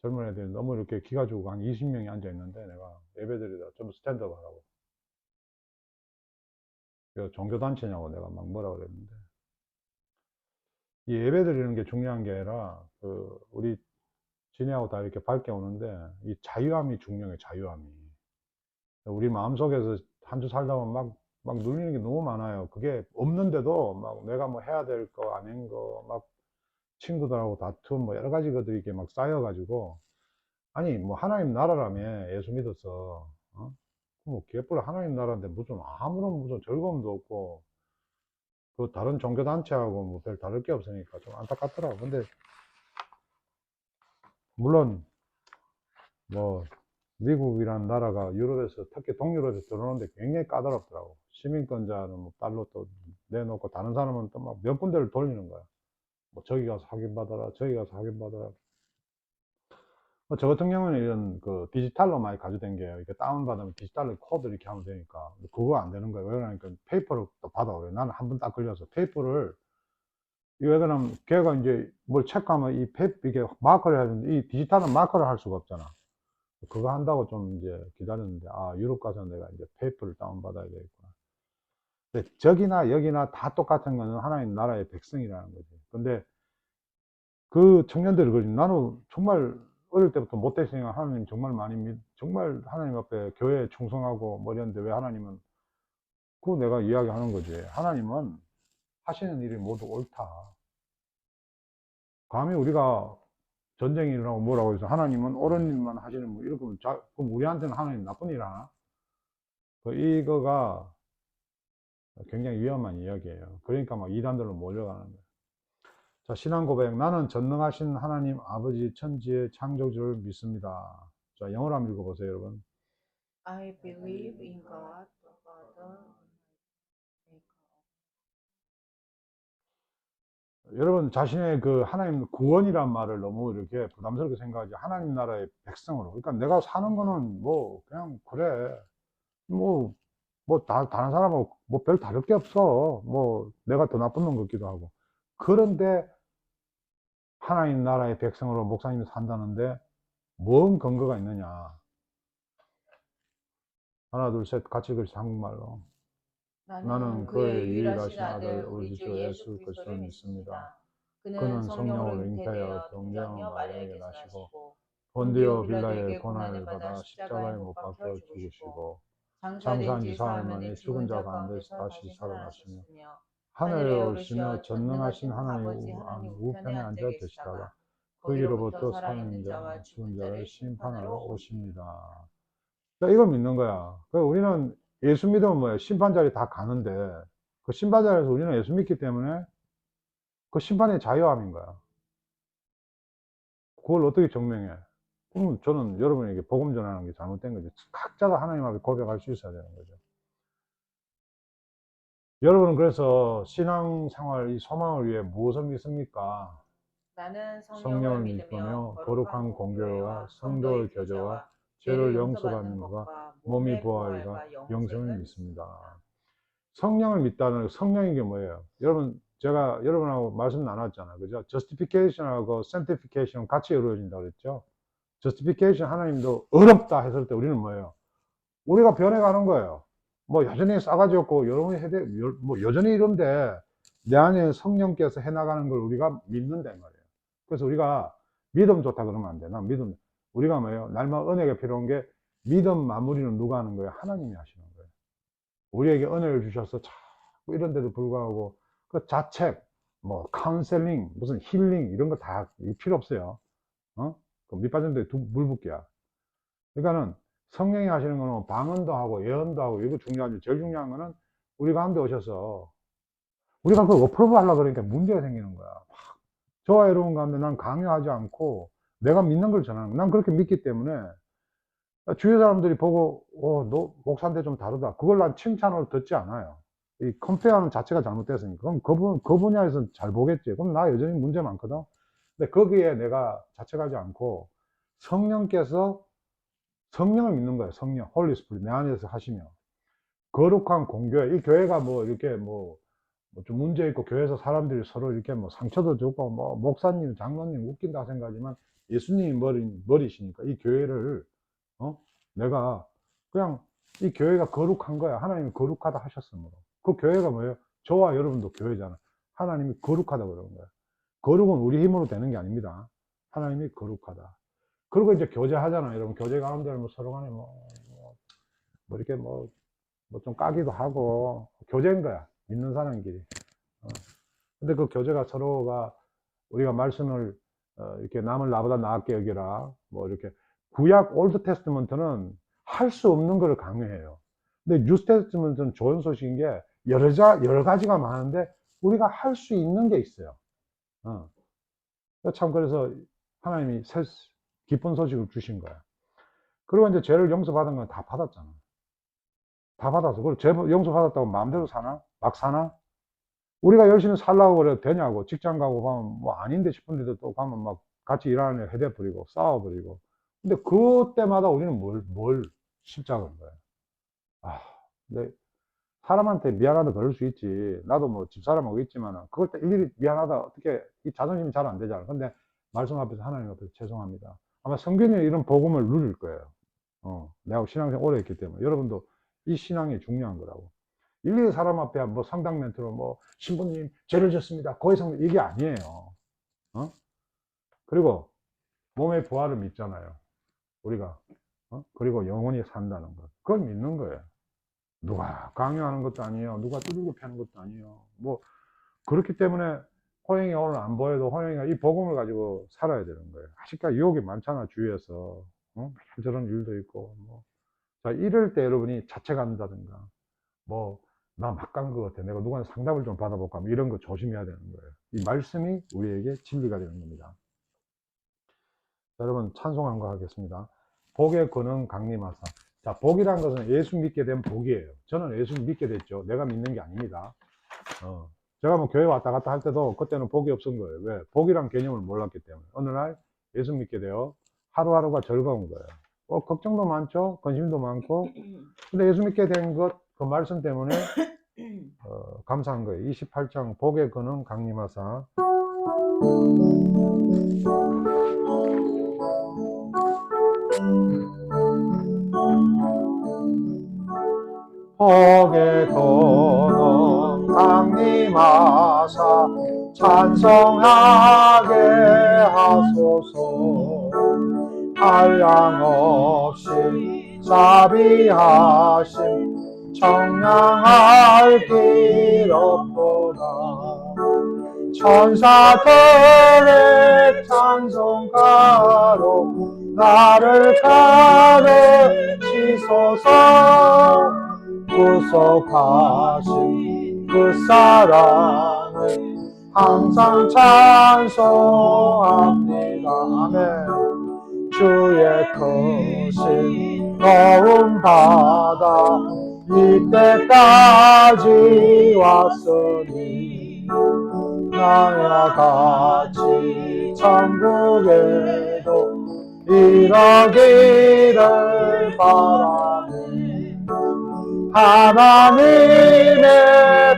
젊은 애들이 너무 이렇게 기가 죽고 한 20명이 앉아 있는데 내가 예배드리다 좀 스탠드업 하라고. 그래서 종교단체냐고 내가 막 뭐라 그랬는데. 이 예배드리는 게 중요한 게 아니라, 우리 지네하고 다 이렇게 밝게 오는데, 이 자유함이 중요해, 자유함이. 우리 마음속에서 한 주 살다 보면 막 눌리는 게 너무 많아요. 그게 없는데도 막 내가 뭐 해야 될 거, 아닌 거, 막 친구들하고 다툼, 뭐 여러 가지 것들이 이렇게 막 쌓여가지고, 아니, 뭐 하나님 나라라며 예수 믿어서, 뭐 개뿔 하나님 나라인데 무슨 아무런 무슨 즐거움도 없고, 그 다른 종교단체하고 뭐 별 다를 게 없으니까 좀 안타깝더라고. 근데 물론 뭐 미국이라는 나라가 유럽에서 특히 동유럽에서 들어오는데 굉장히 까다롭더라고. 시민권자는 뭐 달러 또 내놓고 다른 사람은 또 막 몇 군데를 돌리는 거야. 뭐 저기 가서 확인받아라, 저기 가서 확인받아라. 저 같은 경우는 이런 그 디지털로 많이 가져댕겨요. 이렇게 다운받으면 디지털로 코드 이렇게 하면 되니까. 그거 안 되는 거예요. 왜 그러니까 페이퍼를 또 받아와요. 나는 한 번 딱 걸려서 페이퍼를, 왜 그러면 걔가 이제 뭘 체크하면 이 페이퍼, 이게 마커를 해야 되는데 이 디지털은 마커를 할 수가 없잖아. 그거 한다고 좀 이제 기다렸는데, 아, 유럽 가서 내가 이제 페이퍼를 다운받아야 되겠구나. 근데 저기나 여기나 다 똑같은 거는 하나님 나라의 백성이라는 거지. 근데 그 청년들을, 그러지. 나는 정말 어릴 때부터 못됐으니까 하나님 정말 많이 정말 하나님 앞에 교회에 충성하고 뭐 이랬는데, 왜 하나님은, 그거 내가 이야기하는 거지. 하나님은 하시는 일이 모두 옳다. 감히 우리가 전쟁이 일어나고 뭐라고 해서 하나님은 옳은 일만 하시는, 뭐 이렇게 하면 그럼 우리한테는 하나님 나쁜 일 하나? 이거가 굉장히 위험한 이야기예요. 그러니까 막 이단들로 몰려가는 거예요. 자, 신앙 고백. 나는 전능하신 하나님 아버지 천지의 창조주를 믿습니다. 자, 영어로 한번 읽어보세요, 여러분. I believe in God, the Father, maker. 여러분, 자신의 그 하나님 구원이란 말을 너무 이렇게 부담스럽게 생각하지. 하나님 나라의 백성으로. 그러니까 내가 사는 거는 뭐 그냥 그래. 뭐 다른 사람하고 뭐 별 다를 게 없어. 뭐 내가 더 나쁜 놈 같기도 하고. 그런데 하나님 나라의 백성으로 목사님이 산다는데 뭔 근거가 있느냐. 하나, 둘, 셋, 같이 글씨 한국말로. 나는 나는 그의 그의 유일하신 유일하신 아들, 아들 우리 우리 주 주 예수 예수 그리스도를 그리스도를 믿습니다. 믿습니다. 그는 그는 성령으로 성령으로 잉태하여 잉태되어 동정녀 동정녀 마리아에게 마리아에게서 나시고 나시고 본디오 본디오 빌라의 빌라도에게 고난을 고난을 받아 받아 십자가에 십자가에 못 못 박혀 박혀 죽으시고 죽으시고 장사된 장사한 지 지 사흘 사흘 만에 만에 죽은 죽은 자 자 가운데서 가운데서 다시 다시 살아나시며 살아나셨으며 하늘에 하늘에 오르시며 오르시어 전능하신 전능하신 하나님 아버지 하나님 우편에 우편에 앉아 앉아 계시다가 계시다가 거기로부터 거기로부터 살아있는 사는 자, 자와 죽은 죽은 자를 자를 심판하러 심판하러 오시리니. 오십니다. 그러니까 이걸 믿는 거야. 그러니까 우리는 예수 믿으면 뭐야? 심판 자리 다 가는데, 그 심판 자리에서 우리는 예수 믿기 때문에 그 심판의 자유함인 거야. 그걸 어떻게 증명해? 그럼 저는 여러분에게 복음 전하는 게 잘못된 거죠. 각자가 하나님 앞에 고백할 수 있어야 되는 거죠. 여러분은 그래서 신앙생활, 이 소망을 위해 무엇을 믿습니까? 나는 성령을 성령을 믿으며 믿으며 거룩한 거룩한 공교회와 공교회와 성도의 성도의 교제와 교제와 죄를 죄를 용서받는 용서받는 것과 것과 몸이 몸의 부활과 부활과 영생을 영생을 믿습니다. 믿습니다. 성령을 믿다는, 성령인 게 뭐예요? 여러분, 제가 여러분하고 말씀 나눴잖아요. 그죠? justification하고 sanctification 같이 이루어진다 그랬죠? justification, 하나님도 어렵다 했을 때 우리는 뭐예요? 우리가 변해가는 거예요. 뭐 여전히 싸가지 없고 여러분이 뭐 여전히 이런데 내 안에 성령께서 해나가는 걸 우리가 믿는다 말이에요. 그래서 우리가 믿음 좋다 그러면 안 돼. 난 믿음, 우리가 뭐예요? 날마다 은혜가 필요한 게, 믿음 마무리는 누가 하는 거예요? 하나님이 하시는 거예요. 우리에게 은혜를 주셔서 자꾸 이런 데도 불구하고 그 자책, 뭐 카운셀링, 무슨 힐링 이런 거 다 필요 없어요. 그 밑빠진 데에 물 붓기야. 그러니까는 성령이 하시는 거는 방언도 하고 예언도 하고, 이거 중요하죠. 제일 중요한 거는 우리 가운데 오셔서 우리가 그걸 어프로브 하려고 그러니까 문제가 생기는 거야. 저와 여러분 가운데 난 강요하지 않고 내가 믿는 걸 전하는 거야. 난 그렇게 믿기 때문에 주위 사람들이 보고 너 목사인데 좀 다르다, 그걸 난 칭찬으로 듣지 않아요. 이 컴페어하는 자체가 잘못됐으니까. 그럼 그 분야에서 잘 보겠지. 그럼 나 여전히 문제 많거든. 근데 거기에 내가 자책하지 않고 성령께서, 성령을 믿는 거예요. 성령, 홀리 스피릿 내 안에서 하시며 거룩한 공교회. 이 교회가 뭐 이렇게 뭐 좀 문제 있고 교회에서 사람들이 서로 이렇게 뭐 상처도 주고 뭐 목사님, 장로님 웃긴다 생각하지만 예수님이 머리시니까 이 교회를 내가 그냥 이 교회가 거룩한 거야. 하나님이 거룩하다 하셨으므로. 그 교회가 뭐예요? 저와 여러분도 교회잖아. 하나님이 거룩하다 그러는 거야. 거룩은 우리 힘으로 되는 게 아닙니다. 하나님이 거룩하다. 그리고 이제 교제하잖아요. 여러분 교제 가운데 뭐 서로 간에 뭐 이렇게 뭐 좀 까기도 하고 교제인 거야. 믿는 사람끼리. 근데 그 교제가 서로가 우리가 말씀을 이렇게 남을 나보다 나았게 여기라 뭐 이렇게 구약 올드 테스트먼트는 할 수 없는 걸 강요해요. 근데 뉴 테스트먼트는 좋은 소식인 게 여러 가지가 많은데 우리가 할 수 있는 게 있어요. 참 그래서 하나님이 기쁜 소식을 주신 거야. 그리고 이제 죄를 용서받은 건 다 받았잖아. 다 받았어. 그리고 죄 용서받았다고 마음대로 사나? 막 사나? 우리가 열심히 살라고 그래도 되냐고. 직장 가고 가면 뭐 아닌데 싶은데도 또 가면 막 같이 일하는 애 해대버리고 싸워버리고. 근데 그때마다 우리는 뭘 십자가인 거야. 근데 사람한테 미안하다 그럴 수 있지. 나도 뭐 집사람하고 있지만 그걸 때 일일이 미안하다 어떻게 이 자존심이 잘 안 되잖아. 근데 말씀 앞에서 하나님 앞에서 죄송합니다. 아마 성균이 이런 복음을 누릴 거예요. 내가 신앙생활 오래 했기 때문에 여러분도 이 신앙이 중요한 거라고. 일일이 사람 앞에 뭐 상당 멘트로 뭐 신부님 죄를 졌습니다. 그 이상 이게 아니에요. 그리고 몸의 부활을 믿잖아요. 우리가 그리고 영원히 산다는 것. 그걸 믿는 거예요. 누가 강요하는 것도 아니에요. 누가 두들겨 패는 것도 아니에요. 뭐 그렇기 때문에 호영이 오늘 안 보여도 호영이가 이 복음을 가지고 살아야 되는 거예요. 아직까지 유혹이 많잖아 주위에서. 저런 일도 있고 뭐. 자, 이럴 때 여러분이 자책한다든가 뭐 나 막 간 것 같아. 내가 누구한테 상담을 좀 받아볼까? 뭐 이런 거 조심해야 되는 거예요. 이 말씀이 우리에게 진리가 되는 겁니다. 자, 여러분 찬송한 거 하겠습니다. 복의 근원 강림하사. 자, 복이란 것은 예수 믿게 된 복이에요. 저는 예수 믿게 됐죠. 내가 믿는 게 아닙니다. 제가 뭐 교회 왔다 갔다 할 때도 그때는 복이 없은 거예요. 왜? 복이란 개념을 몰랐기 때문에. 어느 날 예수 믿게 되어 하루하루가 즐거운 거예요. 걱정도 많죠. 근심도 많고. 근데 예수 믿게 된 것, 그 말씀 때문에 감사한 거예요. 28장 복의 근원 강림하사. 복의 근원 강림하사 찬송하게 하소서. 한량 없이 자비하심 청량할 길 없도다. 천사들의 찬송가로 나를 가르치소서. 구속하신 그 사랑을 항상 찬송합니다. 아멘. 주의 크신 도움 받아 이때까지 왔으니 나와 같이 천국에도 이르기를 바라네. 하나님의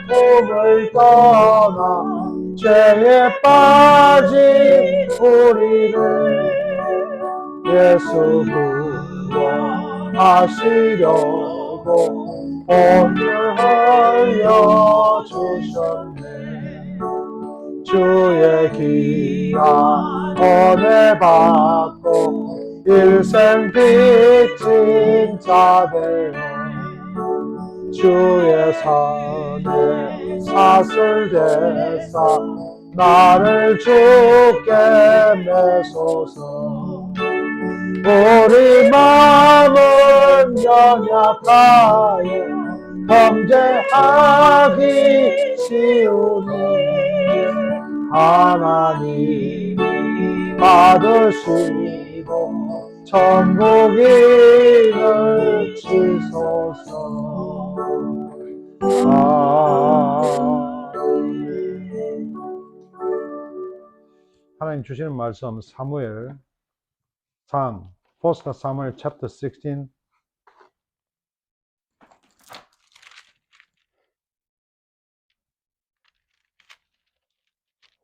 품을 떠나 죄에 빠진 우리를 예수 구원하시려고 오늘 흘려주셨네. 주의 귀한 은혜 받고 일생 빚진 자 되어 주의 선에 사슬대사 나를 주께 매소서. 우리 마음은 연약하여 범죄하기 쉬우니 하나님 받으시고 천국인을 치소서. 아멘. 하나님 주시는 말씀 사무엘 1 Samuel chapter 16.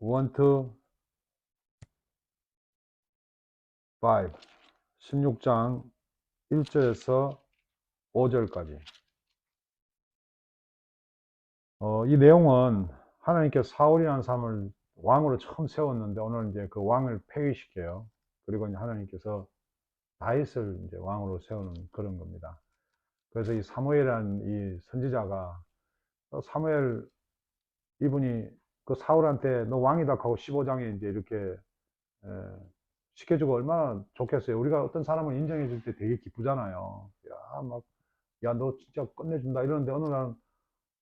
One, two, 5, 16장 1절에서 5절까지. 이 내용은 하나님께서 사울이라는 사람을 왕으로 처음 세웠는데 오늘 이제 그 왕을 폐위시켜요. 그리고 이제 하나님께서 다윗을 이제 왕으로 세우는 그런 겁니다. 그래서 이 사무엘이라는 이 선지자가 사무엘 이분이 그 사울한테 너 왕이다 하고 15장에 이제 이렇게 시켜주고 얼마나 좋겠어요. 우리가 어떤 사람을 인정해 줄 때 되게 기쁘잖아요. 야, 너 진짜 끝내준다 이러는데 어느 날은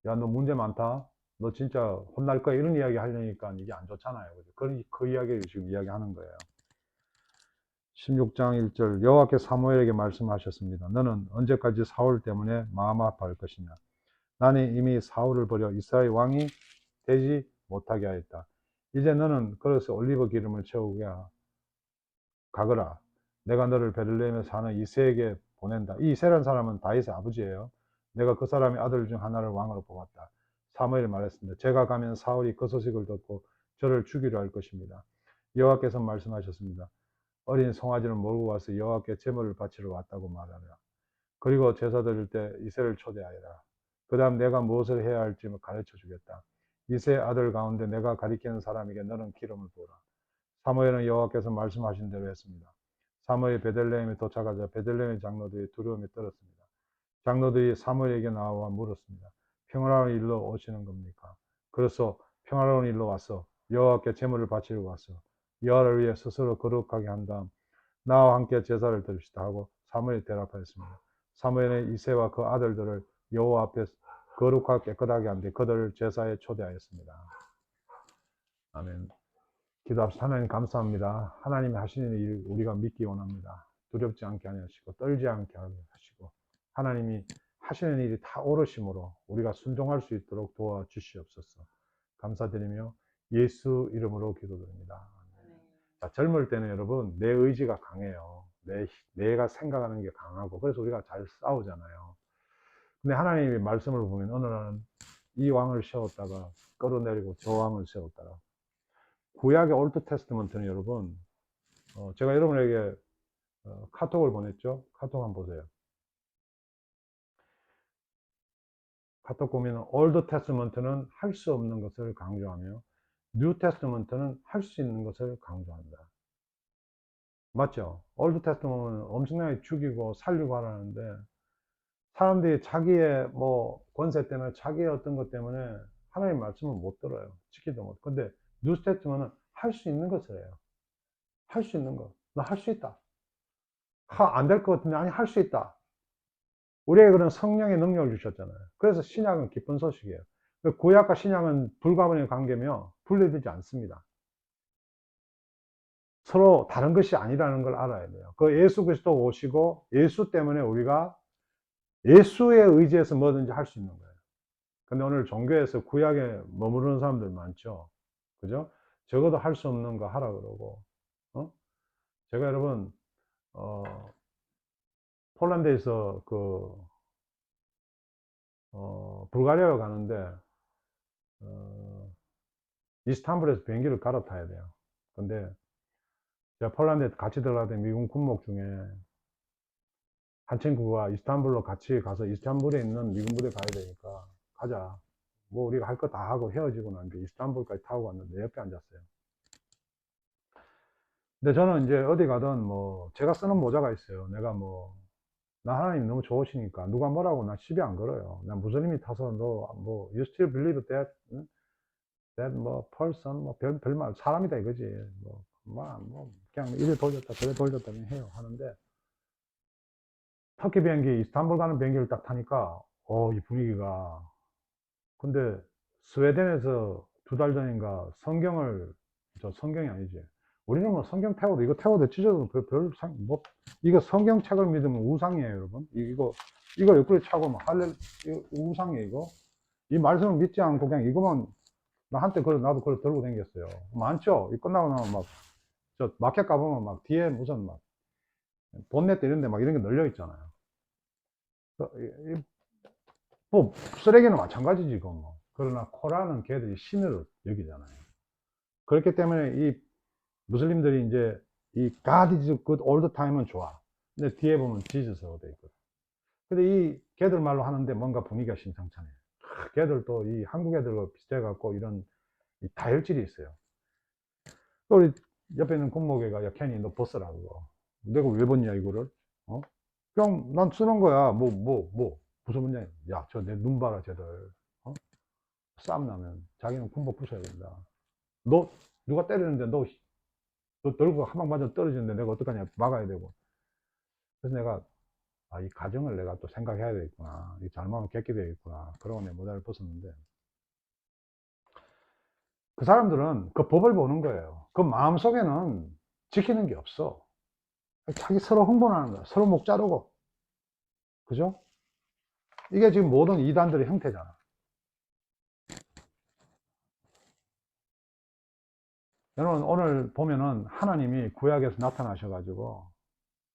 야, 너 문제 많다. 너 진짜 혼날 거야. 이런 이야기 하려니까 이게 안 좋잖아요. 그죠? 그 이야기를 지금 이야기하는 거예요. 16장 1절 여호와께서 사무엘에게 말씀하셨습니다. 너는 언제까지 사울 때문에 마음 아파할 것이냐. 나는 이미 사울을 버려 이스라엘 왕이 되지 못하게 하였다. 이제 너는 그릇에 올리브 기름을 채우게 가거라. 내가 너를 베들레헴에 사는 이새에게 보낸다. 이 이새라는 사람은 다윗의 아버지예요. 내가 그 사람의 아들 중 하나를 왕으로 뽑았다. 사무엘이 말했습니다. 제가 가면 사울이 그 소식을 듣고 저를 죽이려 할 것입니다. 여호와께서 말씀하셨습니다. 어린 송아지를 몰고 와서 여호와께 제물을 바치러 왔다고 말하라. 그리고 제사 드릴 때 이새를 초대하여라. 그 다음 내가 무엇을 해야 할지 가르쳐 주겠다. 이새 아들 가운데 내가 가리키는 사람에게 너는 기름을 부어라. 사무엘은 여호와께서 말씀하신 대로 했습니다. 사무엘이 베들레헴에 도착하자 베들레헴의 장로들이 두려움에 떨었습니다. 장로들이 사무엘에게 나와 물었습니다. 평화로운 일로 오시는 겁니까? 그래서 평화로운 일로 와서 여호와께 제물을 바치러 와서 여호와를 위해 스스로 거룩하게 한 다음 나와 함께 제사를 드립시다 하고 사무엘이 대답하였습니다. 사무엘은 이새와 그 아들들을 여호와 앞에 거룩하고 깨끗하게 한 뒤 그들을 제사에 초대하였습니다. 아멘. 기도합시다. 하나님 감사합니다. 하나님이 하시는 일 우리가 믿기 원합니다. 두렵지 않게 하시고 떨지 않게 하시고 하나님이 하시는 일이 다 옳으심으로 우리가 순종할 수 있도록 도와주시옵소서. 감사드리며 예수 이름으로 기도드립니다. 자, 젊을 때는 여러분 내 의지가 강해요. 내가 생각하는 게 강하고 그래서 우리가 잘 싸우잖아요. 근데 하나님의 말씀을 보면 어느 날은 이 왕을 세웠다가 끌어내리고 저 왕을 세웠다가 구약의 올드 테스트먼트는 여러분 제가 여러분에게 카톡을 보냈죠. 카톡 한번 보세요. 카톡 보면 올드 테스트먼트는 할 수 없는 것을 강조하며 뉴 테스트먼트는 할 수 있는 것을 강조한다. 맞죠? 올드 테스트먼트는 엄청나게 죽이고 살리고 하라는데 사람들이 자기의 뭐 권세 때문에 자기의 어떤 것 때문에 하나님의 말씀을 못 들어요. 지키도 못. 근데 뉴 테스트먼트는 할 수 있는 것을 해요. 할 수 있는 거. 나 할 수 있다. 안 될 것 같은데 아니 할 수 있다. 우리에게 그런 성령의 능력을 주셨잖아요. 그래서 신약은 기쁜 소식이에요. 구약과 신약은 불가분의 관계며 분리되지 않습니다. 서로 다른 것이 아니라는 걸 알아야 돼요. 그 예수 그리스도 오시고 예수 때문에 우리가 예수의 의지에서 뭐든지 할 수 있는 거예요. 근데 오늘 종교에서 구약에 머무르는 사람들 많죠. 그죠? 적어도 할 수 없는 거 하라 그러고. 제가 여러분 폴란드에서 불가리아로 가는데 이스탄불에서 비행기를 갈아타야 돼요. 근데 제가 폴란드에 같이 들어가던 미군 군목 중에 한 친구가 이스탄불로 같이 가서 이스탄불에 있는 미군 부대 가야 되니까 가자. 뭐 우리가 할 거 다 하고 헤어지고 난 뒤에 이스탄불까지 타고 갔는데 내 옆에 앉았어요. 근데 저는 이제 어디 가든 뭐 제가 쓰는 모자가 있어요. 내가 나 하나님 너무 좋으시니까 누가 뭐라고 나 시비 안 걸어요. 난 무슬림이 타서 너 you still believe that 뭐 person 뭐 별말 사람이다 이거지. 그냥 이래 돌렸다 저래 돌렸다 그냥 해요. 하는데 터키 비행기 이스탄불 가는 비행기를 딱 타니까 이 분위기가 근데 스웨덴에서 2달 전인가 성경이 아니지. 우리는 뭐 성경 태워도 이거 태워도 찢어도 이거 성경책을 믿으면 우상이에요, 여러분. 이거 옆구리 차고 막 이거 우상이에요, 이거. 이 말씀을 믿지 않고 그냥 이거만 나한테 나도 그걸 들고 다녔어요. 많죠? 이 끝나고 나면 저 마켓 가보면 뒤에 무슨 본넷 이런 데 이런 게 널려 있잖아요. 뭐, 쓰레기는 마찬가지지, 이거 뭐. 그러나 코란은 걔들이 신으로 여기잖아요. 그렇기 때문에 이 무슬림들이 이제 이 God is good all the time은 좋아. 근데 뒤에 보면 Jesus라고 돼 있거든. 근데 이 걔들 말로 하는데 뭔가 분위기가 심상찮아요. 걔들도 이 한국 애들과 비슷해갖고 이런 이 다혈질이 있어요. 또 우리 옆에 있는 군목이가 야 케니 너 벗으라고. 내가 왜 벗냐 이거를? 어? 그냥 난 쓰는 거야. 무슨 문제야? 야 저 내 눈 봐라 쟤들. 어? 싸움 나면 자기는 군복 부숴야 된다. 너 누가 때리는데 너 들고 한 방 맞아 떨어지는데 내가 어떡하냐 막아야 되고. 그래서 내가 아, 이 가정을 내가 또 생각해야 되겠구나. 이 잘못하면 객게 되겠구나. 그러고 내 모자를 벗었는데 그 사람들은 그 법을 보는 거예요. 그 마음속에는 지키는 게 없어. 자기 서로 흥분하는 거야. 서로 목 자르고. 그죠? 이게 지금 모든 이단들의 형태잖아. 여러분, 오늘 보면은 하나님이 구약에서 나타나셔가지고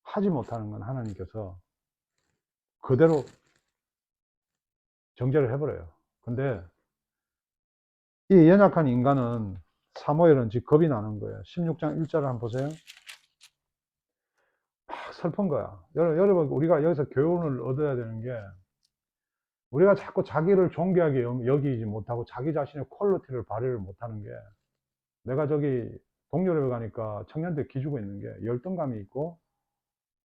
하지 못하는 건 하나님께서 그대로 정죄를 해버려요. 근데 이 연약한 인간은 사무엘은 지금 겁이 나는 거예요. 16장 1절을 한번 보세요. 슬픈 거야. 여러분, 우리가 여기서 교훈을 얻어야 되는 게 우리가 자꾸 자기를 존귀하게 여기지 못하고 자기 자신의 퀄리티를 발휘를 못하는 게 내가 저기 동료를 가니까 청년들 기주고 있는 게 열등감이 있고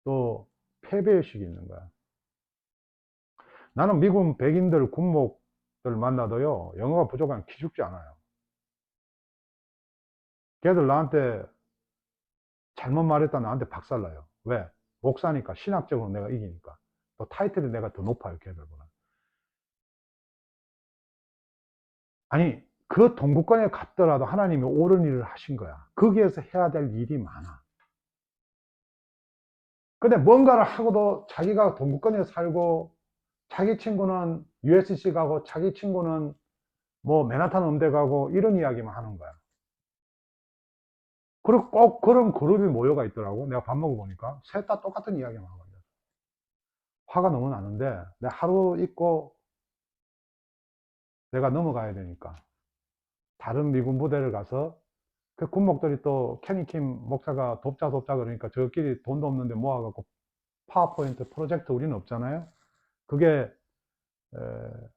또 패배의식이 있는 거야. 나는 미국 백인들 군목들 만나도요 영어가 부족하면 기죽지 않아요. 걔들 나한테 잘못 말했다 나한테 박살나요. 왜? 목사니까 신학적으로 내가 이기니까 또 타이틀이 내가 더 높아요 걔들보다. 아니 그 동구권에 갔더라도 하나님이 옳은 일을 하신 거야. 거기에서 해야 될 일이 많아. 근데 뭔가를 하고도 자기가 동구권에 살고 자기 친구는 USC 가고 자기 친구는 뭐 맨하탄 음대 가고 이런 이야기만 하는 거야. 그리고 꼭 그런 그룹이 모여가 있더라고. 내가 밥 먹어보니까 셋 다 똑같은 이야기만 하거든. 화가 너무 나는데 내가 하루 있고 내가 넘어가야 되니까 다른 미군 부대를 가서 그 군목들이 또 케니킴 목사가 돕자 그러니까 저끼리 돈도 없는데 모아갖고 파워포인트 프로젝트 우리는 없잖아요. 그게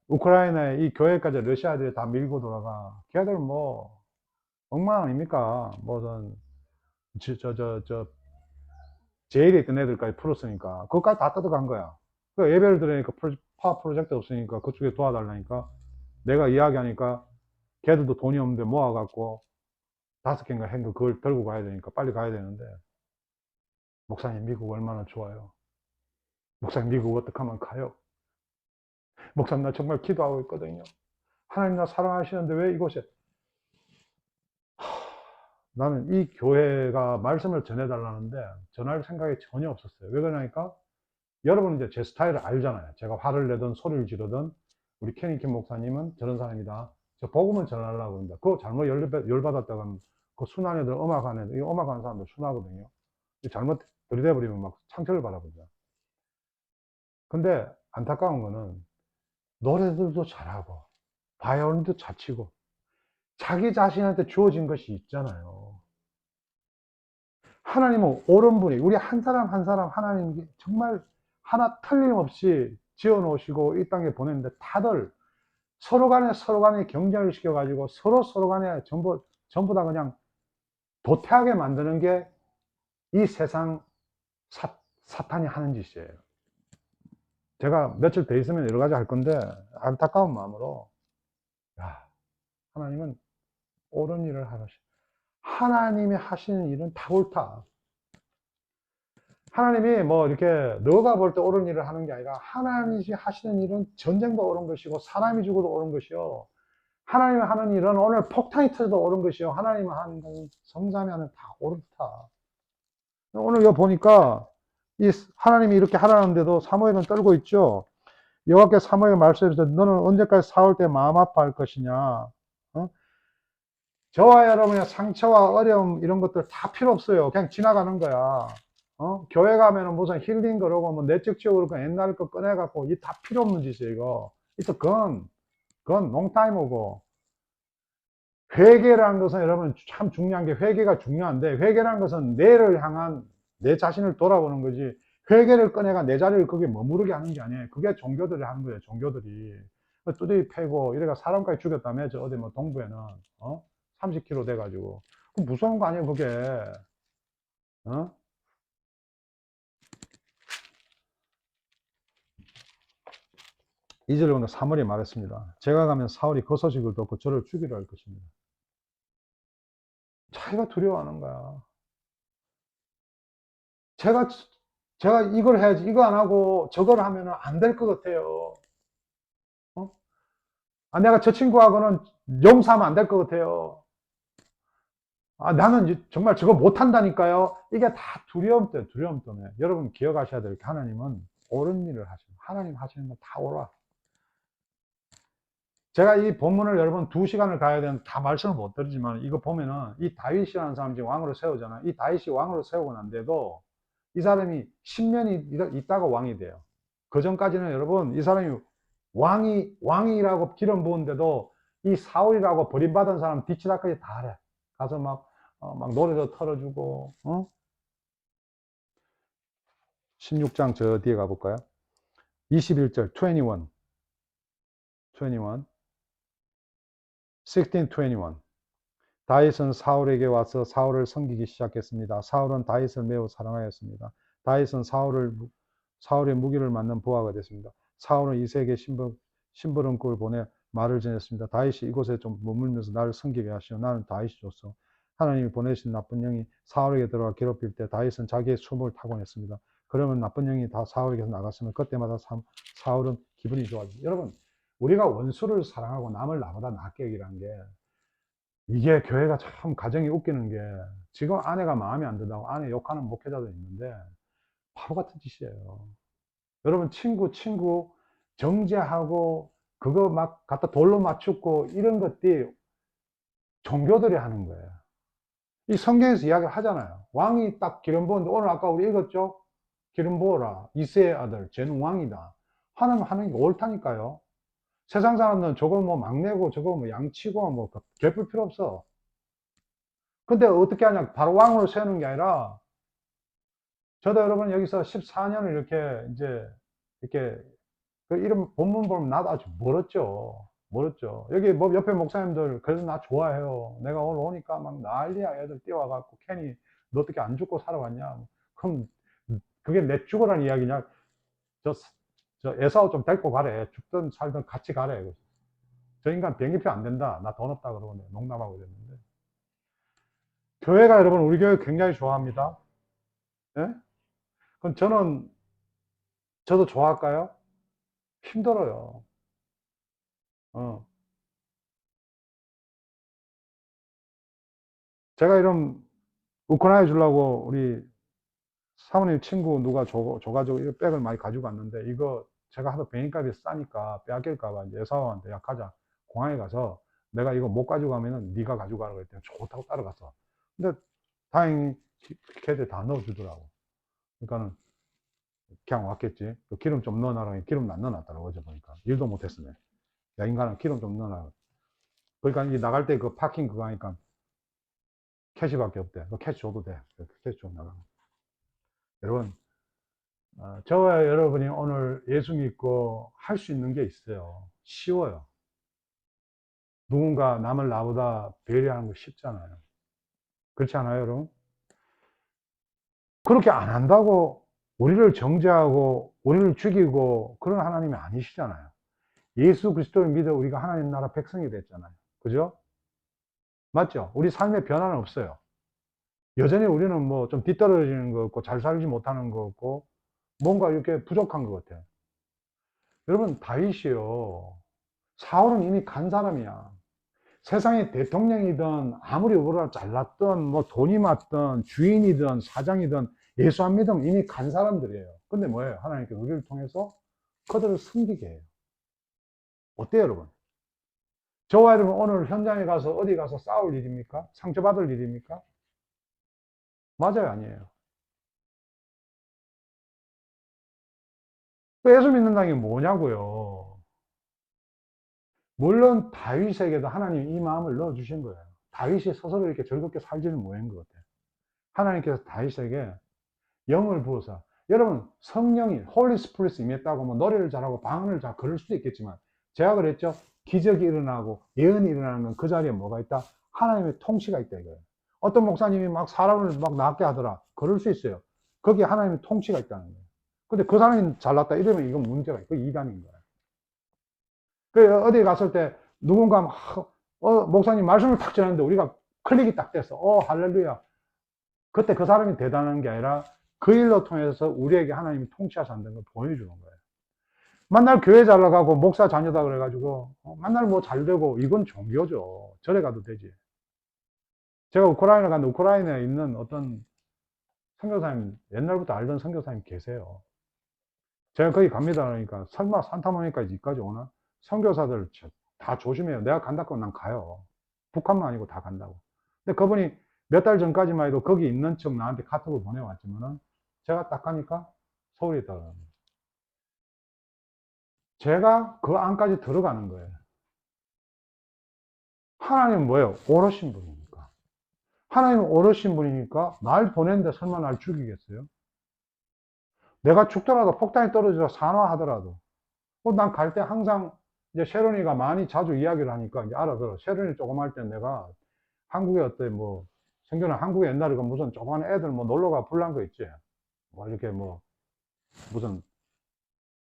우크라이나에 이 교회까지 러시아들이 다 밀고 돌아가. 걔들 뭐 엉망 아닙니까? 뭐든 제일에 있던 애들까지 풀었으니까 그것까지 다 뜯어간 거야. 그 예배를 드리니까 파워 프로젝트 없으니까 그쪽에 도와달라니까 내가 이야기하니까 걔들도 돈이 없는데 모아갖고 5개인가 행거 그걸 들고 가야 되니까 빨리 가야 되는데 목사님 미국 얼마나 좋아요. 목사님 미국 어떻게 하면 가요? 목사님 나 정말 기도하고 있거든요. 하나님 나 사랑하시는데 왜 이곳에 나는 이 교회가 말씀을 전해달라는데 전할 생각이 전혀 없었어요. 왜 그러냐니까 여러분 이제 제 스타일을 알잖아요. 제가 화를 내든 소리를 지르든 우리 케니킴 목사님은 저런 사람이다. 저 복음을 전하려고 합니다. 그거 잘못 열받았다가 그 순한 애들, 음악하는 애들, 이 음악하는 사람들 순하거든요. 잘못 들이대버리면 막 상처를 받아버려요. 근데 안타까운 거는 노래들도 잘하고 바이올린도 잘 치고 자기 자신한테 주어진 것이 있잖아요. 하나님은 옳은 분이 우리 한 사람 한 사람 하나님이 정말 하나 틀림없이 지어 놓으시고 이 땅에 보냈는데 다들 서로 간에 경쟁을 시켜가지고 서로 간에 전부 다 그냥 도태하게 만드는 게 이 세상 사탄이 하는 짓이에요. 제가 며칠 더 있으면 여러 가지 할 건데 안타까운 마음으로 야, 하나님은 옳은 일을 하시. 하나님이 하시는 일은 다 옳다. 하나님이 뭐 이렇게 너가 볼 때 옳은 일을 하는 게 아니라 하나님이 하시는 일은 전쟁도 옳은 것이고 사람이 죽어도 옳은 것이요. 하나님이 하는 일은 오늘 폭탄이 터져도 옳은 것이요. 하나님이 하는 건 성삼위 하는 다 옳다. 오늘 여기 보니까 이 하나님이 이렇게 하라는데도 사무엘은 떨고 있죠. 여호와께서 사무엘 말씀에서 너는 언제까지 싸울 때 마음 아파할 것이냐. 어? 저와 여러분의 상처와 어려움 이런 것들 다 필요 없어요. 그냥 지나가는 거야. 교회 가면은 무슨 힐링 그러고 뭐 내적 지옥 그러고 옛날 거 꺼내갖고 이 다 필요 없는 짓이에요. 이거. 그건 농타임이고 회개라는 것은 여러분 참 중요한 게 회개가 중요한데 회개라는 것은 내를 향한 내 자신을 돌아보는 거지 회개를 꺼내가 내 자리를 거기에 머무르게 하는 게 아니에요. 그게 종교들이 하는 거예요. 종교들이 두더지 패고 이래가 사람까지 죽였다며 저 어디 뭐 동부에는 30km 돼가지고 그 무서운 거 아니에요 그게 어? 이절에 보면 사물이 말했습니다. 제가 가면 사울이 그 소식을 듣고 저를 죽이려 할 것입니다. 자기가 두려워하는 거야. 제가 제가 이걸 해야지 이거 안 하고 저걸 하면 안 될 것 같아요. 어? 아, 내가 저 친구하고는 용서하면 안 될 것 같아요. 아, 나는 정말 저거 못한다니까요. 이게 다 두려움 때문에, 두려움 때문에. 여러분 기억하셔야 될 게 하나님은 옳은 일을 하십니다. 하나님 하시는 건 다 옳아. 제가 이 본문을 여러분 2시간을 가야 되는데 다 말씀을 못 드리지만 이거 보면은 이 다윗이라는 사람이 지금 왕으로 세우잖아. 이 다윗이 왕으로 세우고 난 데도 이 사람이 10년이 있다가 왕이 돼요. 그 전까지는 여러분 이 사람이 왕이라고 기름 부은데도 이 사울이라고 버림받은 사람 뒤치다까지 다 하래. 가서 막 노래도 틀어주고 16장 저 뒤에 가볼까요? 21절 21 16:21 다윗은 사울에게 와서 사울을 섬기기 시작했습니다. 사울은 다윗을 매우 사랑하였습니다. 다윗은 사울의 무기를 맞는 부하가 됐습니다. 사울은 이세에게 심부름꾼을 보내 말을 전했습니다. 다윗이 이곳에 좀 머물면서 나를 섬기게 하시오. 나는 다윗이 줬어. 하나님이 보내신 나쁜 영이 사울에게 들어가 괴롭힐 때 다윗은 자기의 숨을 타고냈습니다. 그러면 나쁜 영이 다 사울에게서 나갔으면 그때마다 사울은 기분이 좋아집니다. 여러분, 우리가 원수를 사랑하고 남을 나보다 낫게 여기라는 게 이게 교회가 참 가정이 웃기는 게 지금 아내가 마음에 안 든다고 아내 욕하는 목회자도 있는데 바보 같은 짓이에요. 여러분 친구 정죄하고 그거 막 갖다 돌로 맞추고 이런 것들이 종교들이 하는 거예요. 이 성경에서 이야기를 하잖아요. 왕이 딱 기름 부었는데 오늘 아까 우리 읽었죠? 기름 부어라. 이세의 아들 쟤는 왕이다. 하나님 하는 게 옳다니까요. 세상 사람들은 저거 뭐 막내고 저거 뭐 양치고 뭐 개뿔 필요 없어. 근데 어떻게 하냐? 바로 왕으로 세우는 게 아니라, 저도 여러분 여기서 14년을 이렇게, 그 이름 본문 보면 나도 아주 멀었죠. 멀었죠. 여기 뭐 옆에 목사님들, 그래서 나 좋아해요. 내가 오늘 오니까 막 난리야. 애들 뛰어와갖고, 캐니, 너 어떻게 안 죽고 살아왔냐? 그럼, 그게 내 죽으라는 이야기냐? 저, 저 에사우 좀 데리고 가래. 죽든 살든 같이 가래. 저 인간 비행기표 안 된다. 나 돈 없다. 그러고 농담하고 그랬는데. 교회가 여러분, 우리 교회 굉장히 좋아합니다. 예? 그럼 저도 좋아할까요? 힘들어요. 어. 제가 이런 우크라이나 주려고 우리 사모님 친구 누가 줘가지고 이 백을 많이 가지고 왔는데 이거 제가 하도 비행값이 싸니까 빼앗길까봐 이제 여사원한테 야 가자 공항에 가서 내가 이거 못 가지고 가면은 네가 가지고 가라고 했더니 좋다고 따라갔어. 근데 다행히 걔들 다 넣어주더라고. 그러니까는 그냥 왔겠지. 그 기름 좀 넣어놔라. 기름 안 넣어놨더라고 어제 보니까 일도 못했으네. 야 인간은 기름 좀 넣어놔. 그러니까 이 나갈 때 그 파킹 그거 하니까 캐시밖에 없대. 그 캐시 줘도 돼. 캐시 줘 나가. 여러분, 저와 여러분이 오늘 예수 믿고 할 수 있는 게 있어요. 쉬워요. 누군가 남을 나보다 배려하는 거 쉽잖아요. 그렇지 않아요, 여러분? 그렇게 안 한다고 우리를 정죄하고 우리를 죽이고 그런 하나님이 아니시잖아요. 예수 그리스도를 믿어 우리가 하나님 나라 백성이 됐잖아요. 그죠? 맞죠? 우리 삶에 변화는 없어요. 여전히 우리는 뭐 좀 뒤떨어지는 거 같고 잘 살지 못하는 거 같고 뭔가 이렇게 부족한 것 같아요. 여러분 다윗이요. 사울은 이미 간 사람이야. 세상의 대통령이든 아무리 우리가 잘났든 뭐 돈이 많든 주인이든 사장이든 예수 안 믿으면 이미 간 사람들이에요. 근데 뭐예요? 하나님께 우리를 통해서 그들을 섬기게 해요. 어때요, 여러분? 저와 여러분 오늘 현장에 가서 어디 가서 싸울 일입니까? 상처받을 일입니까? 맞아요, 아니에요? 그 예수 믿는다는 게 뭐냐고요? 물론 다윗에게도 하나님이 이 마음을 넣어주신 거예요. 다윗이 스스로 이렇게 즐겁게 살지는 못한 것 같아요. 하나님께서 다윗에게 영을 부어서, 여러분 성령이 홀리 스피릿이 임했다고 뭐 노래를 잘하고 방언을 잘 그럴 수도 있겠지만, 제가 그랬죠. 기적이 일어나고 예언이 일어나는 건 그 자리에 뭐가 있다? 하나님의 통치가 있다 이거예요. 어떤 목사님이 막 사람을 막 낫게 하더라, 그럴 수 있어요. 거기에 하나님의 통치가 있다는 거예요. 근데 그 사람이 잘났다 이러면 이건 문제가 있고 이단인 거예요. 그 어디 갔을 때 누군가 막 목사님 말씀을 탁 전하는데 우리가 클릭이 딱 됐어. 할렐루야. 그때 그 사람이 대단한 게 아니라 그 일로 통해서 우리에게 하나님이 통치하신다는 걸 보여주는 거예요. 만날 교회 잘 나가고 목사 자녀다 그래가지고 만날 뭐 잘 되고, 이건 종교죠. 절에 가도 되지. 제가 우크라이나 갔는데 우크라이나에 있는 어떤 선교사님, 옛날부터 알던 선교사님 계세요. 제가 거기 갑니다 그러니까 설마 산타모니카까지 오나? 선교사들 다 조심해요. 내가 간다고 하면 난 가요. 북한만 아니고 다 간다고. 근데 그분이 몇 달 전까지만 해도 거기 있는 척 나한테 카톡을 보내왔지만은, 제가 딱 가니까 서울에 있다 그럽니다. 제가 그 안까지 들어가는 거예요. 하나님은 뭐예요? 오르신 분이니까. 하나님은 오르신 분이니까 날 보냈는데 설마 날 죽이겠어요? 내가 죽더라도 폭탄이 떨어져서 산화하더라도, 난 갈 때 항상 이제 셰론이가 많이 자주 이야기를 하니까 이제 알아들어. 셰론이 조금 할 때 내가 한국에 어때 뭐 생겨나, 한국에 옛날에 그 무슨 조그만 애들 뭐 놀러가 불난 거 있지. 뭐 이렇게 뭐 무슨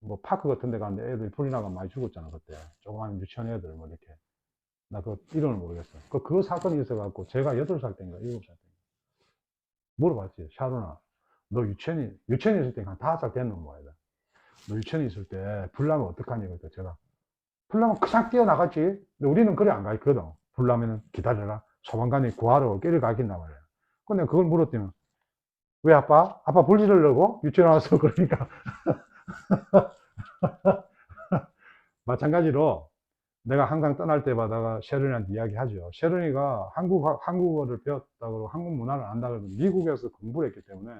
뭐 파크 같은 데 갔는데 애들이 불이 나가 많이 죽었잖아 그때. 조그만 유치원 애들 뭐 이렇게. 나 그 이름을 모르겠어. 그 사건이 있어갖고 제가 8살 때인가 7살 때인가 물어봤지. 샤론아, 너 유치원에 있을 때 한 5살 됐는 거야. 너 유치원에 있을 때 불나면 어떡하니? 그랬더니 제가, 불나면 그냥 뛰어나갔지. 근데 우리는 그래 안 가있거든. 불나면 기다려라. 소방관이 구하러 끼를 가겠나 말이야. 근데 그걸 물었더니, 왜 아빠? 아빠 불 지르려고? 유치원 와서 그러니까. 마찬가지로 내가 항상 떠날 때마다 셰런이한테 이야기하죠. 셰런이가 한국어를 배웠다고, 한국 문화를 안다 그러면 미국에서 공부를 했기 때문에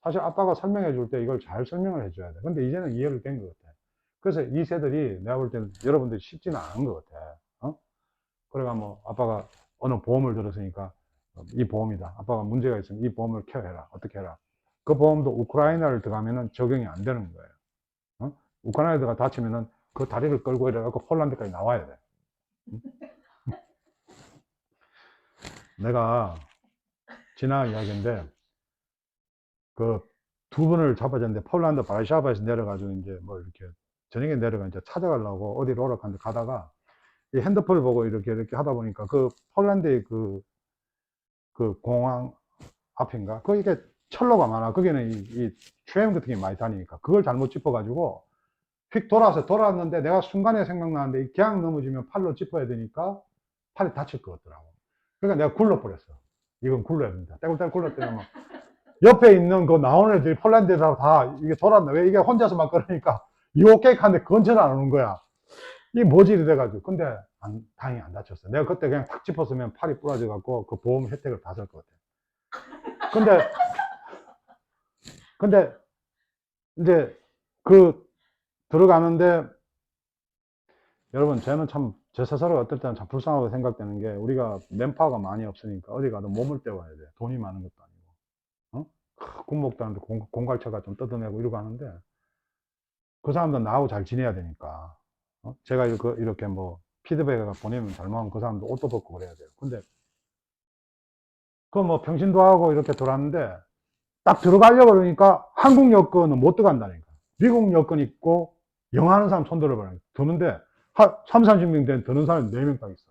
사실 아빠가 설명해 줄 때 이걸 잘 설명을 해줘야 돼. 근데 이제는 이해를 된 것 같아. 그래서 이 세들이 내가 볼 때는 여러분들이 쉽지는 않은 것 같아. 그래가 뭐 아빠가 어느 보험을 들었으니까 이 보험이다. 아빠가 문제가 있으면 이 보험을 켜해라. 어떻게 해라. 그 보험도 우크라이나를 들어가면은 적용이 안 되는 거예요. 우크라이나에 들어가 다치면은 그 다리를 끌고 이래갖고 폴란드까지 나와야 돼. 내가 지난 이야기인데, 그 두 분을 잡아줬는데 폴란드 바르샤바에서 내려가지고 이제 뭐 이렇게 저녁에 내려가 이제 찾아가려고 어디로 오락하는데 가다가 이 핸드폰을 보고 이렇게 하다 보니까 그 폴란드의 그 공항 앞인가? 그 이게 철로가 많아. 거기는 이 트램 같은 게 많이 다니니까 그걸 잘못 짚어가지고 휙 돌았는데 내가 순간에 생각나는데 그냥 넘어지면 팔로 짚어야 되니까 팔이 다칠 것 같더라고. 그러니까 내가 굴러버렸어. 이건 굴러야 된다. 떼굴떼굴 굴렀더니 막 옆에 있는 그 나오는 애들이 폴란드에서 다 이게 돌았네. 왜 이게 혼자서 막 그러니까 이오케이 하는데 건전 안 오는 거야. 이게 뭐지? 이래가지고. 근데 다행히 안 다쳤어. 내가 그때 그냥 탁 짚었으면 팔이 부러져갖고 그 보험 혜택을 다 쓸 것 같아. 근데 이제 그 들어가는데, 여러분 저는 참 제 스스로가 어떨 때는 참 불쌍하고 생각되는 게, 우리가 맨파워가 많이 없으니까 어디 가도 몸을 때워야 돼. 돈이 많은 것도 아니고. 군목도 하는데 공갈차가 좀 뜯어내고 이러고 하는데, 그 사람도 나하고 잘 지내야 되니까. 제가 이렇게 뭐 피드백을 보내면 잘못하면 그 사람도 옷도 벗고 그래야 돼요. 근데 그 뭐 평신도 하고 이렇게 돌았는데, 딱 들어가려고 그러니까 한국 여권은 못 들어간다니까. 미국 여권 있고 영어 하는 사람 손 들어봐요. 드는데 3, 40명 된 드는 사람이 4명 딱 있어.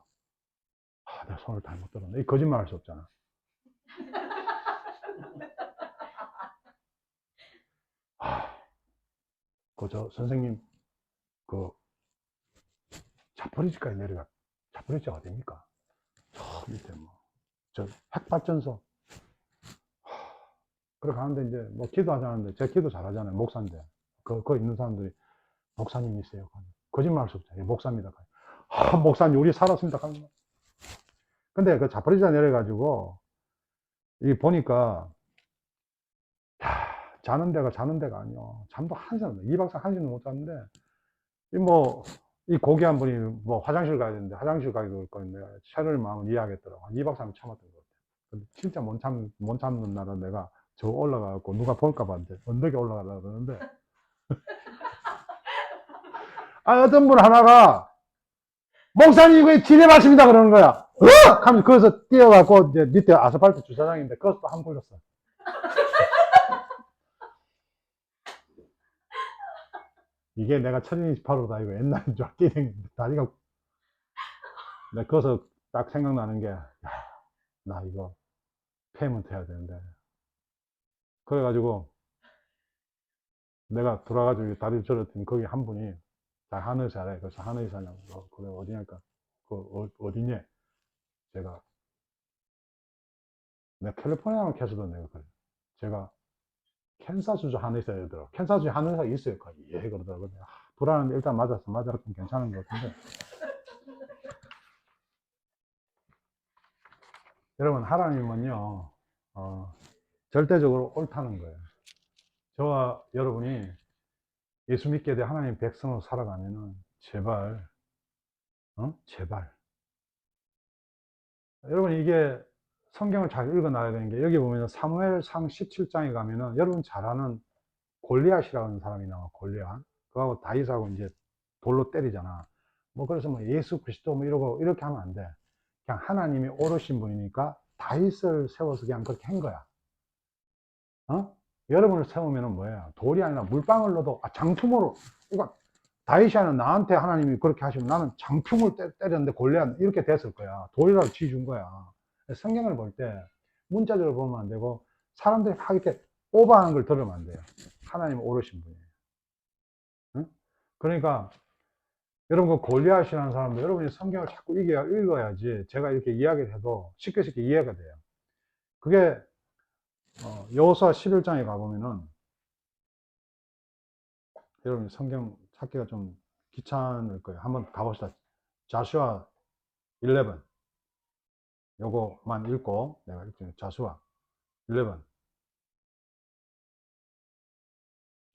내가 손을 잘못 들었네. 이 거짓말 할 수 없잖아. 그저 선생님, 그 자포리지까지 내려가. 자포리지가 어딥니까? 저 밑에 뭐 저 핵발전소. 그래 가는데 이제 뭐 기도하자는데, 제 기도 잘하잖아요. 목사인데. 그 있는 사람들이 목사님이세요. 거짓말 할 수 없잖아요. 목사입니다. 목사님 우리 살았습니다. 근데 그 자포리지가 내려가지고 이 보니까, 자는 데가 아니요. 잠도 한 시간, 2박 3일 못 잤는데, 뭐 이 고귀한 분이 뭐 화장실 가야 되는데 화장실 가기도 그럴 거니 내가 샤를 마음을 이해하겠더라고. 한 2박 3일 참았던 것 같아. 근데 진짜 못 참는 날은 내가 저 올라가고 누가 볼까봐 언덕에 올라가려고 그러는데 아, 어떤 분 하나가 목사님 이거 지뢰 맞습니다 그러는 거야. 으악! 하면 거기서 뛰어가고 이제 밑에 아스팔트 주차장인데 거기서 또 한 걸렸어. 이게 내가 1028호다 이거 옛날인 줄 알았더니 다리가 내가 거기서 딱 생각나는 게 야, 나 이거 페이먼트 해야 되는데 그래가지고 내가 돌아가지고 다리를 저렸더니 거기 한 분이 잘 하늘 잘해. 그래서 하늘 사냐고. 그래 어디냐니까 어디냐 제가 내가 캘리포니아만 캐서도 내가 그래 제가 캔사스주 한의사 얘들어 캔사스주 한의사 있어요. 예 그러더라고요. 불안한데 일단 맞았으면 괜찮은 것 같은데 여러분 하나님은요 절대적으로 옳다는 거예요. 저와 여러분이 예수 믿게 돼 하나님 백성으로 살아가면은 제발 제발 여러분 이게 성경을 잘 읽어놔야 되는 게 여기 보면 사무엘상 17장에 가면은 여러분 잘 아는 골리앗이라는 사람이 나와. 골리앗 그거하고 다윗하고 이제 돌로 때리잖아. 뭐 그래서 뭐 예수 그리스도 뭐 이러고 이렇게 하면 안 돼. 그냥 하나님이 오르신 분이니까 다윗을 세워서 그냥 그렇게 한 거야. 여러분을 세우면은 뭐예요? 돌이 아니라 물방울 넣어도 장투으로 그러니까 다윗이는 나한테 하나님이 그렇게 하시면 나는 장풍을 때렸는데 골리앗 이렇게 됐을 거야. 돌이라도 쥐준 거야. 성경을 볼 때 문자적으로 보면 안 되고 사람들이 막 이렇게 오버하는 걸 들으면 안 돼요. 하나님 오르신 분이에요. 응? 그러니까 여러분 그 골리앗이라는 사람도 여러분이 성경을 자꾸 읽어야지 제가 이렇게 이야기를 해도 쉽게 이해가 돼요. 그게 여호수아 11장에 가보면은 여러분 성경 찾기가 좀 귀찮을 거예요. 한번 가봅시다. 자슈아 11 요거만 읽고 내가 읽죠. 자슈아 11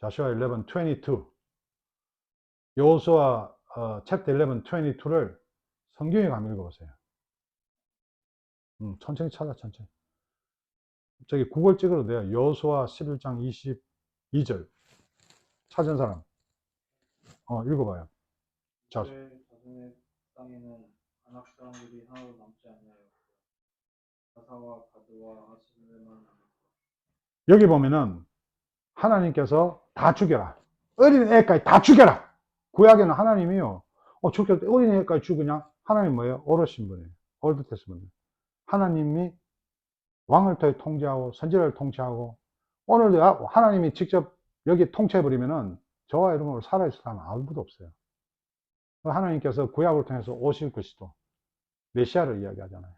22 여호수아 챕터 11 22를 성경에 가면 읽어보세요. 천천히 찾아 천천히 저기 구글 찍어도 돼요. 여호수아 11장 22절 찾은 사람 읽어봐요. 자, 자손의 땅에는 아낙 사람들이 하나도 남지 않냐요. 가사와 가드와 아스르만 남았다. 여기 보면은 하나님께서 다 죽여라. 어린 애까지 다 죽여라. 구약에는 하나님이요. 죽일 때 어린 애까지 죽으냐? 하나님 뭐예요? 어르신 분이에요. 올드 테스먼트. 하나님이 왕을 통치하고 선지자를 통치하고 오늘도 하나님이 직접 여기 통치해버리면은 저와 여러분 살아있을 사람 아무도 없어요. 하나님께서 구약을 통해서 오실 그리스도 메시아를 이야기하잖아요.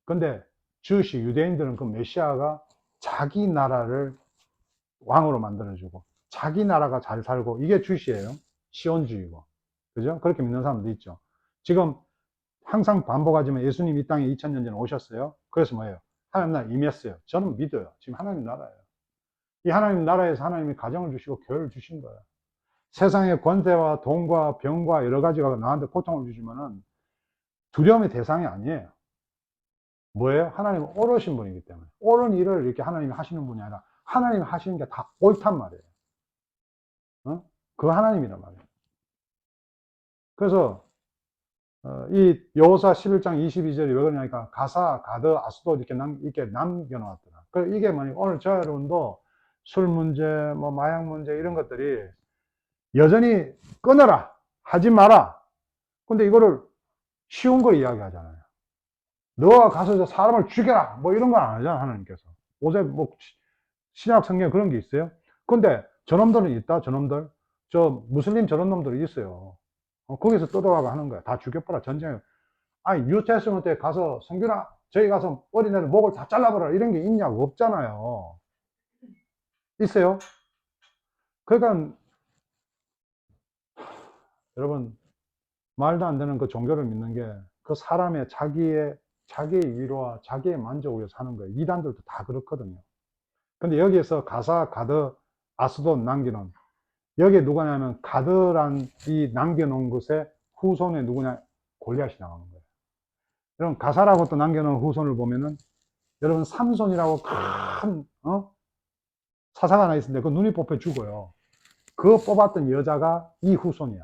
근데 주시 유대인들은 그 메시아가 자기 나라를 왕으로 만들어주고 자기 나라가 잘 살고 이게 주시예요. 시온주의고 그죠? 그렇게 믿는 사람도 있죠. 지금 항상 반복하지만 예수님 이 땅에 2000년 전에 오셨어요. 그래서 뭐예요? 하나님 나라 임했어요. 저는 믿어요. 지금 하나님 나라예요. 이 하나님 나라에서 하나님이 가정을 주시고 교회를 주신 거예요. 세상의 권세와 돈과 병과 여러 가지가 나한테 고통을 주시면은 두려움의 대상이 아니에요. 뭐예요? 하나님은 옳으신 분이기 때문에 옳은 일을 이렇게 하나님이 하시는 분이 아니라 하나님이 하시는 게 다 옳단 말이에요. 그 하나님이란 말이에요. 그래서 이 여호수아 11장 22절이 왜 그러냐니까 가사, 가드, 아스도 이렇게 남겨놓았더라. 그래서 이게 뭐냐 오늘 저 여러분도 술 문제, 뭐 마약 문제 이런 것들이 여전히 끊어라, 하지 마라. 근데 이거를 쉬운 거 이야기하잖아요. 너가 가서 저 사람을 죽여라, 뭐 이런 건 안 하잖아 하나님께서. 요새 뭐 신약 성경에 그런 게 있어요. 근데 저놈들은 있다, 저놈들. 저 무슬림 저런 놈들이 있어요. 거기서 뜯어가고 하는 거야. 다 죽여버려, 전쟁에. 아니, 뉴테스먼트에 가서, 성균아, 저기 가서 어린애들 목을 다 잘라버려. 이런 게 있냐고. 없잖아요. 있어요? 그러니까, 여러분, 말도 안 되는 그 종교를 믿는 게 그 사람의 자기의 위로와 자기의 만족을 위해서 하는 거예요. 이단들도 다 그렇거든요. 근데 여기에서 가사, 가드, 아스돈 남기는 여기에 누가냐면 가드란 이 남겨놓은 것에 후손에 누구냐? 골리앗이 나오는 거예요. 여러분, 가사라고 또 남겨놓은 후손을 보면은, 여러분, 삼손이라고 큰, 사사가 하나 있는데, 그 눈이 뽑혀 죽어요. 그 뽑았던 여자가 이 후손이야.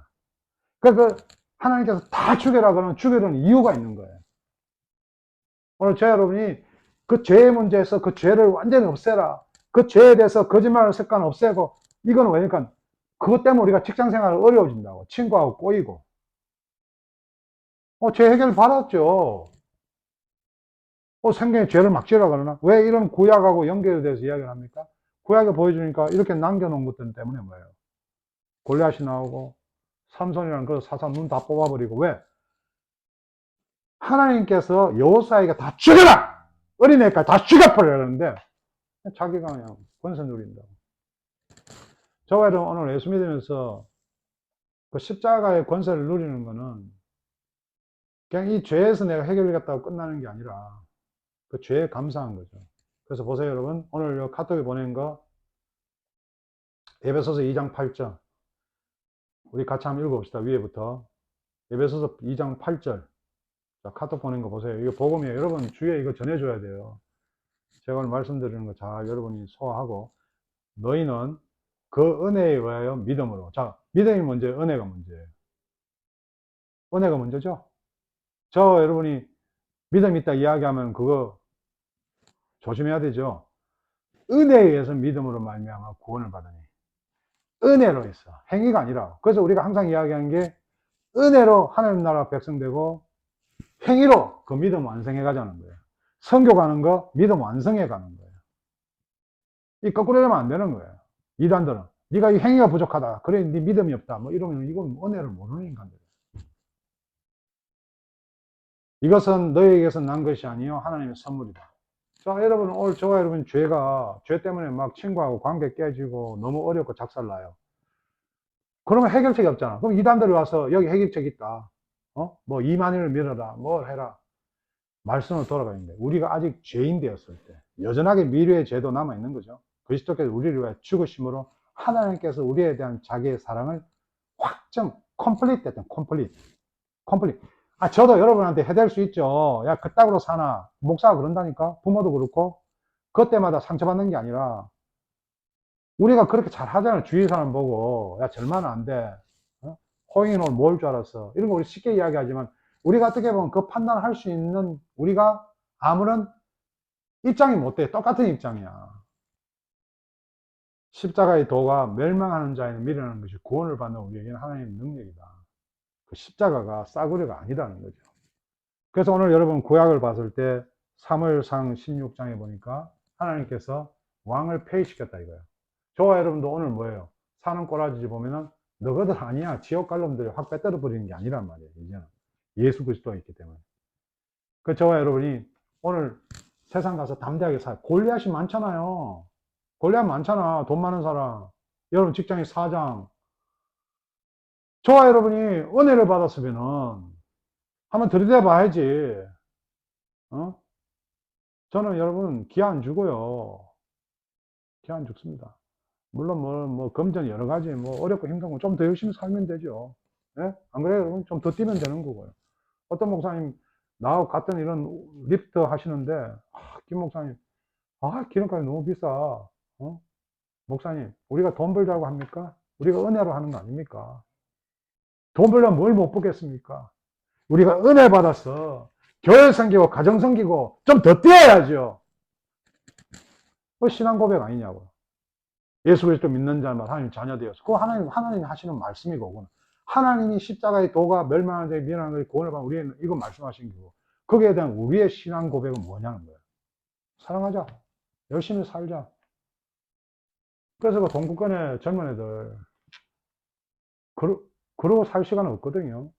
그러니까 그 하나님께서 다 죽여라 그러면 죽여라는 이유가 있는 거예요. 오늘 저 여러분이 그 죄의 문제에서 그 죄를 완전히 없애라. 그 죄에 대해서 거짓말을 습관 없애고, 이건 왜냐니까 그것 때문에 우리가 직장 생활을 어려워진다고. 친구하고 꼬이고. 죄 해결 받았죠. 성경에 죄를 막 지으라 그러나? 왜 이런 구약하고 연결이 돼서 이야기를 합니까? 구약에 보여주니까 이렇게 남겨놓은 것들 때문에 뭐예요? 골리앗이 나오고, 삼손이라는 그 사사 눈 다 뽑아버리고, 왜? 하나님께서 여호수아에게 다 죽여라! 어린애까지 다 죽여버려야 하는데, 자기가 그냥 권세 누린다고. 저와 여러분 오늘 예수 믿으면서 그 십자가의 권세를 누리는 거는 그냥 이 죄에서 내가 해결되겠다고 끝나는 게 아니라 그 죄에 감사한 거죠. 그래서 보세요, 여러분. 오늘 카톡에 보낸 거 에베소서 2장 8절. 우리 같이 한번 읽어봅시다. 위에부터. 에베소서 2장 8절. 자, 카톡 보낸 거 보세요. 이거 복음이에요. 여러분 주위에 이거 전해줘야 돼요. 제가 오늘 말씀드리는 거 잘 여러분이 소화하고, 너희는 그 은혜에 의하여 믿음으로. 자, 믿음이 문제예요? 은혜가 문제예요? 은혜가 문제죠? 저 여러분이 믿음 있다 이야기하면 그거 조심해야 되죠. 은혜에 의해서 믿음으로 말미암아 구원을 받으니. 은혜로 있어. 행위가 아니라. 그래서 우리가 항상 이야기하는 게 은혜로 하나님 나라 백성 되고 행위로 그 믿음 완성해 가자는 거예요. 선교 가는 거 믿음 완성해 가는 거예요. 이 거꾸로 되면 안 되는 거예요. 이단들은 네가 이 행위가 부족하다. 그래 네 믿음이 없다. 뭐 이러면 이건 은혜를 모르는 인간들이에요. 이것은 너희에게서 난 것이 아니요 하나님의 선물이다. 자, 여러분 오늘 저와 여러분 죄 때문에 막 친구하고 관계 깨지고 너무 어렵고 작살나요. 그러면 해결책이 없잖아. 그럼 이단들이 와서 여기 해결책 있다. 뭐 2만인을 밀어라. 뭘 해라. 말씀을 돌아가는데 우리가 아직 죄인 되었을 때 여전하게 미래의 죄도 남아 있는 거죠. 그리스도께서 우리를 위해 죽으심으로 하나님께서 우리에 대한 자기의 사랑을 확정, 컴플리트 했던 컴플리트. 저도 여러분한테 해댈 수 있죠. 야, 그따구로 사나. 목사가 그런다니까. 부모도 그렇고. 그때마다 상처받는 게 아니라 우리가 그렇게 잘 하잖아요. 주위 사람 보고. 야, 절만 안 돼. 호잉이는 오늘 뭘 줄 알았어. 이런 거 우리 쉽게 이야기하지만 우리가 어떻게 보면 그 판단을 할 수 있는 우리가 아무런 입장이 못 돼. 똑같은 입장이야. 십자가의 도가 멸망하는 자에는 미련한 것이 구원을 받는 우리에게는 하나님의 능력이다. 그 십자가가 싸구려가 아니라는 거죠. 그래서 오늘 여러분 구약을 봤을 때 사무엘상 16장에 보니까 하나님께서 왕을 폐위시켰다 이거예요. 저와 여러분도 오늘 뭐예요? 사는 꼬라지 보면은 너희들 아니야. 지옥 갈 놈들이 확 빼뜨려 버리는 게 아니란 말이에요. 이제는 예수 그리스도가 있기 때문에. 그 저와 여러분이 오늘 세상 가서 담대하게 골리앗이 많잖아요. 골리앗 많잖아. 돈 많은 사람. 여러분 직장의 사장. 저와 여러분이 은혜를 받았으면은 한번 들이대 봐야지. 저는 여러분 기아 안 주고요. 기아 안 죽습니다. 물론 뭐 금전 여러 가지 뭐 어렵고 힘든 거 좀 더 열심히 살면 되죠. 예? 안 그래요, 여러분? 좀 더 뛰면 되는 거고요. 어떤 목사님 나하고 같은 이런 리프트 하시는데 김 목사님 기름값이 너무 비싸. 목사님 우리가 돈 벌자고 합니까? 우리가 은혜로 하는 거 아닙니까? 돈 벌려면 뭘 못 보겠습니까? 우리가 은혜 받아서 교회 섬기고 가정 섬기고 좀 더 뛰어야죠. 그 신앙 고백 아니냐고. 예수 그리스도 믿는 자만 하나님 자녀 되어서 그거 하나님이 하시는 말씀이고 그거는. 하나님이 십자가의 도가 멸망하는 자에 미련한 자의 구원을 받는 우리는 이거 말씀하신 거고 거기에 대한 우리의 신앙 고백은 뭐냐는 거예요. 사랑하자. 열심히 살자. 그래서 그 동구권의 젊은 애들 그러고 살 시간은 없거든요.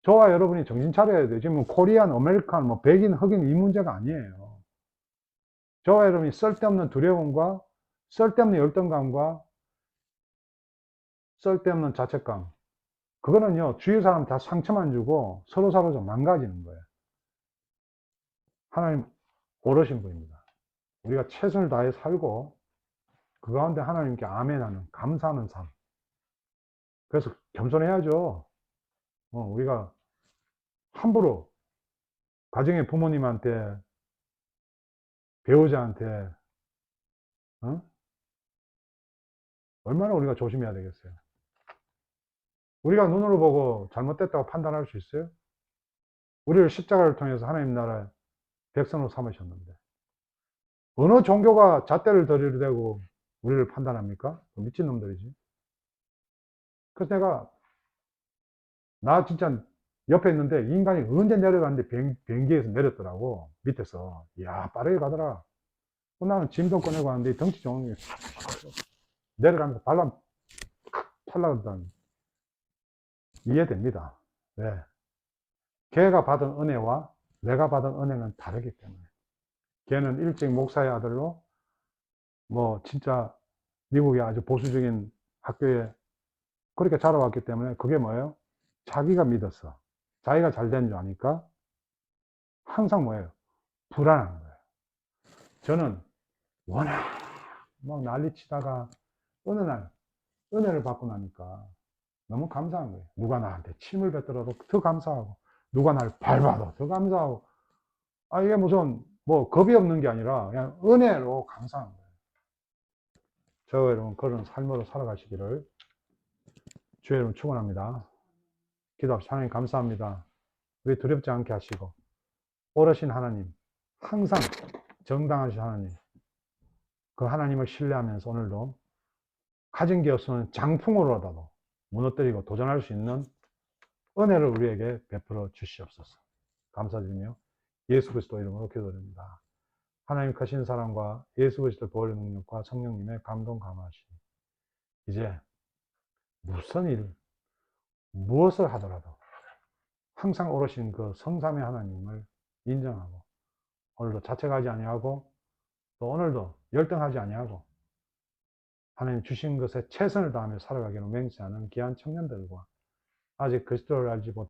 저와 여러분이 정신 차려야 돼요. 지금 코리안, 아메리칸, 뭐 백인, 흑인 이 문제가 아니에요. 저와 여러분이 쓸데없는 두려움과 쓸데없는 열등감과 쓸데없는 자책감. 그거는요, 주위 사람 다 상처만 주고 서로 좀 망가지는 거예요. 하나님 고르신 분입니다. 우리가 최선을 다해 살고 그 가운데 하나님께 아멘하는 감사하는 삶. 그래서 겸손해야죠. 우리가 함부로 가정의 부모님한테, 배우자한테, 얼마나 우리가 조심해야 되겠어요. 우리가 눈으로 보고 잘못됐다고 판단할 수 있어요? 우리를 십자가를 통해서 하나님 나라의 백성으로 삼으셨는데 어느 종교가 잣대를 들이대고 우리를 판단합니까? 미친놈들이지. 그래서 나 진짜 옆에 있는데 인간이 언제 내려갔는데 비행기에서 내렸더라고. 밑에서. 이야, 빠르게 가더라. 나는 짐도 꺼내고 하는데 덩치 좋은 게 내려가면서 발람 찰나간다니. 이해됩니다. 왜? 걔가 받은 은혜와 내가 받은 은혜는 다르기 때문에. 걔는 일찍 목사의 아들로 뭐 진짜 미국의 아주 보수적인 학교에 그렇게 자라왔기 때문에 그게 뭐예요? 자기가 믿었어. 자기가 잘 된 줄 아니까 항상 뭐예요? 불안한 거예요. 저는 워낙 막 난리 치다가 어느 날 은혜를 받고 나니까 너무 감사한 거예요. 누가 나한테 침을 뱉더라도 더 감사하고, 누가 날 밟아도 더 감사하고, 이게 무슨 뭐 겁이 없는 게 아니라 그냥 은혜로 감사한 거예요. 저 여러분 그런 삶으로 살아가시기를 주의 이름 축원합니다. 기도합시다. 하나님 감사합니다. 우리 두렵지 않게 하시고 오르신 하나님, 항상 정당하신 하나님, 그 하나님을 신뢰하면서 오늘도 가진 게 없으면 장풍으로라도 무너뜨리고 도전할 수 있는 은혜를 우리에게 베풀어 주시옵소서. 감사드리며 예수 그리스도 이름으로 기도드립니다. 하나님 크신 사랑과 예수 그리스도 보혈의 능력과 성령님의 감동 감화하시니 이제 무슨 일, 무엇을 하더라도 항상 오르신 그 성삼의 하나님을 인정하고 오늘도 자책하지 아니하고 또 오늘도 열등하지 아니하고 하나님 주신 것에 최선을 다하며 살아가기로 맹세하는 귀한 청년들과 아직 그리스도를 알지 못